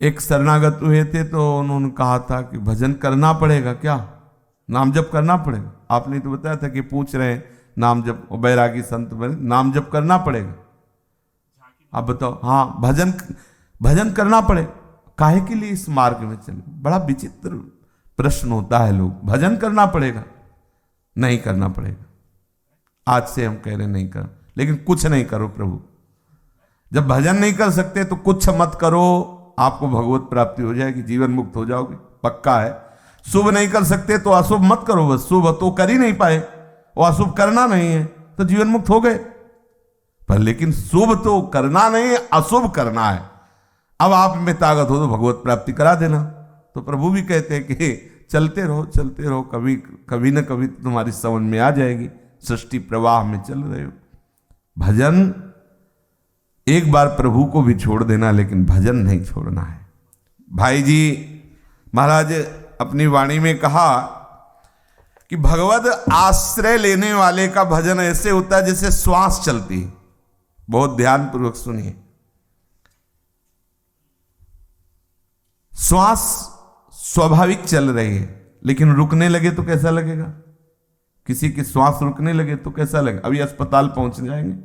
एक शरणागत हुए थे तो उन्होंने कहा था कि भजन करना पड़ेगा क्या, नाम जप करना पड़ेगा। आपने तो बताया था कि पूछ रहे हैं नाम जप, बैरागी संत बने, नाम जप करना पड़ेगा। आप बताओ। हाँ, भजन भजन करना पड़े, काहे के लिए इस मार्ग में चले? बड़ा विचित्र प्रश्न होता है। लोग भजन करना पड़ेगा, नहीं करना पड़ेगा। आज से हम कह रहे नहीं कर, लेकिन कुछ नहीं करो प्रभु। जब भजन नहीं कर सकते तो कुछ मत करो, आपको भगवत प्राप्ति हो जाएगी, जीवन मुक्त हो जाओगे, पक्का है। शुभ नहीं कर सकते तो अशुभ मत करो, बस शुभ तो कर ही नहीं पाए, वो अशुभ करना नहीं है तो जीवन मुक्त हो गए। पर लेकिन शुभ तो करना नहीं, अशुभ करना है। अब आप में ताकत हो तो भगवत प्राप्ति करा देना। तो प्रभु भी कहते हैं कि चलते रहो, कभी कभी न कभी तुम्हारी समझ में आ जाएगी, सृष्टि प्रवाह में चल रहे हो। भजन एक बार प्रभु को भी छोड़ देना, लेकिन भजन नहीं छोड़ना है। भाई जी महाराज अपनी वाणी में कहा कि भगवत आश्रय लेने वाले का भजन ऐसे होता है जैसे श्वास चलती है। बहुत ध्यान पूर्वक सुनिए। श्वास स्वाभाविक चल रही है, लेकिन रुकने लगे तो कैसा लगेगा? किसी की श्वास रुकने लगे तो कैसा लगेगा? अभी अस्पताल पहुंच जाएंगे,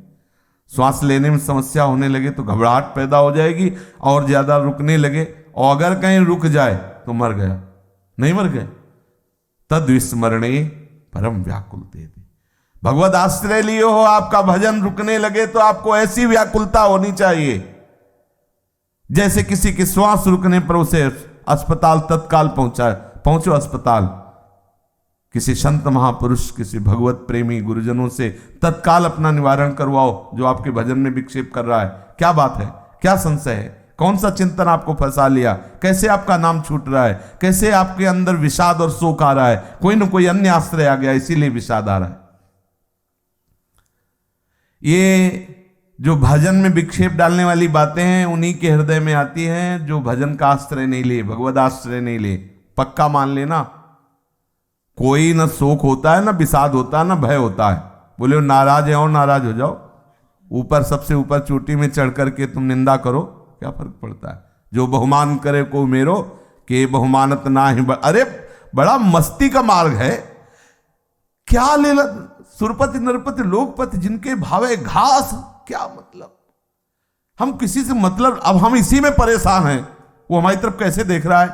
श्वास लेने में समस्या होने लगे तो घबराहट पैदा हो जाएगी, और ज्यादा रुकने लगे, और अगर कहीं रुक जाए तो मर गया, नहीं मर गए। तद विस्मरणे परम व्याकुल दे। भगवत आश्रय लिए हो, आपका भजन रुकने लगे तो आपको ऐसी व्याकुलता होनी चाहिए जैसे किसी की श्वास रुकने पर उसे अस्पताल तत्काल पहुंचो अस्पताल। किसी संत महापुरुष, किसी भगवत प्रेमी गुरुजनों से तत्काल अपना निवारण करवाओ जो आपके भजन में विक्षेप कर रहा है। क्या बात है, क्या संशय है, कौन सा चिंतन आपको फंसा लिया, कैसे आपका नाम छूट रहा है, कैसे आपके अंदर विषाद और शोक आ रहा है? कोई ना कोई अन्य आश्रय आ गया, इसीलिए विषाद आ रहा है। ये जो भजन में विक्षेप डालने वाली बातें हैं उन्हीं के हृदय में आती हैं जो भजन का आश्रय नहीं लिए, भगवत आश्रय नहीं लिए। पक्का मान लेना, कोई ना शोक होता है, ना विषाद होता है, ना भय होता है। बोले नाराज है और नाराज हो जाओ, ऊपर सबसे ऊपर चोटी में चढ़ करके तुम निंदा करो, क्या फर्क पड़ता है? जो बहुमान करे को मेरो के बहुमानत ना ही। अरे बड़ा मस्ती का मार्ग है। क्या ले सुरपति नरपति लोकपति जिनके भावे घास, क्या मतलब? हम किसी से मतलब, अब हम इसी में परेशान हैं। वो हमारी तरफ कैसे देख रहा है,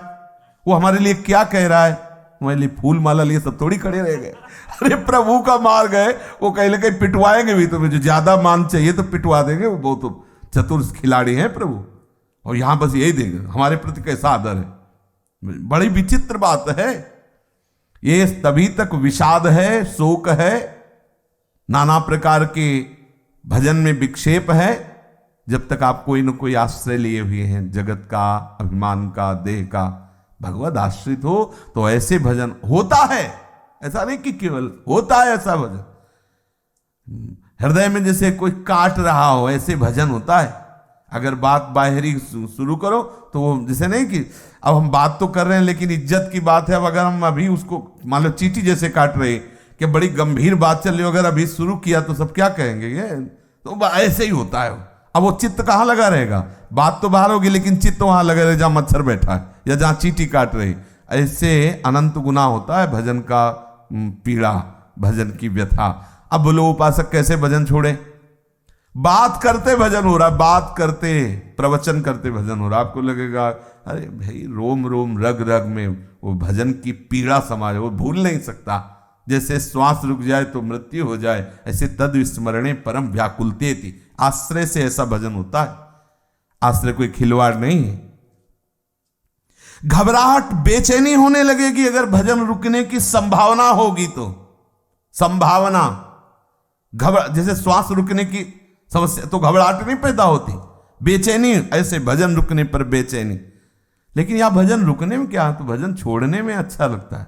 वो हमारे लिए क्या कह रहा है, हमारे लिए फूल माला लिए सब थोड़ी खड़े रह गए। अरे प्रभु का मार्ग है, वो कहीं ना कहीं पिटवाएंगे भी तुम्हें। जो ज्यादा मान चाहिए तो पिटवा देंगे, वो बहुत चतुर खिलाड़ी हैं प्रभु। और यहां बस यही देंगे हमारे प्रति कैसा आदर है। बड़ी विचित्र बात है ये। तभी तक विषाद है, शोक है, नाना प्रकार के भजन में विक्षेप है, जब तक आप कोई न कोई आश्रय लिए हुए हैं, जगत का, अभिमान का, देह का। भगवत आश्रित हो तो ऐसे भजन होता है। ऐसा नहीं कि केवल होता है ऐसा भजन, हृदय में जैसे कोई काट रहा हो ऐसे भजन होता है। अगर बात बाहरी शुरू करो तो वो जैसे नहीं कि अब हम बात तो कर रहे हैं लेकिन इज्जत की बात है। अब अगर हम अभी उसको मान लो चींटी जैसे काट रहे कि बड़ी गंभीर बात चल रही हो, अगर अभी शुरू किया तो सब क्या कहेंगे? ये तो ऐसे ही होता है। अब वो चित्त कहाँ लगा रहेगा? बात तो बाहर होगी लेकिन चित्त वहां लगा रहे जहां मच्छर बैठा है या जहां चींटी काट रही। ऐसे अनंत गुना होता है भजन का पीड़ा, भजन की व्यथा। अब बोलो उपासक कैसे भजन छोड़े? बात करते भजन हो रहा, बात करते प्रवचन करते भजन हो रहा। आपको लगेगा अरे भाई रोम रोम रग रग में वो भजन की पीड़ा समा है, वो भूल नहीं सकता। जैसे श्वास रुक जाए तो मृत्यु हो जाए, ऐसे तद विस्मरणे परम व्याकुलते थी। आश्रय से ऐसा भजन होता है, आश्रय कोई खिलवाड़ नहीं है। घबराहट, बेचैनी होने लगेगी अगर भजन रुकने की संभावना होगी तो। संभावना, जैसे श्वास रुकने की समस्या तो घबराहट नहीं पैदा होती, बेचैनी, ऐसे भजन रुकने पर बेचैनी। लेकिन यह भजन रुकने में क्या है, तो भजन छोड़ने में अच्छा लगता है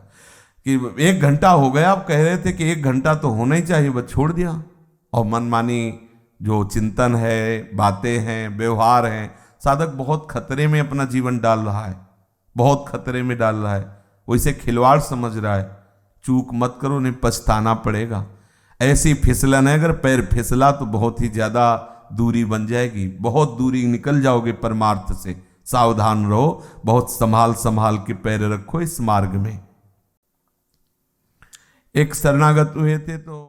कि 1 घंटा हो गया, आप कह रहे थे कि 1 घंटा तो होना ही चाहिए, बस छोड़ दिया। और मनमानी जो चिंतन है, बातें हैं, व्यवहार हैं, साधक बहुत खतरे में अपना जीवन डाल रहा है, बहुत खतरे में डाल रहा है। वो इसे खिलवाड़ समझ रहा है। चूक मत करो, नहीं पछताना पड़ेगा। ऐसी फिसलन है, अगर पैर फिसला तो बहुत ही ज्यादा दूरी बन जाएगी, बहुत दूरी निकल जाओगे परमार्थ से, सावधान रहो, बहुत संभाल संभाल के पैर रखो इस मार्ग में। एक शरणागत हुए थे तो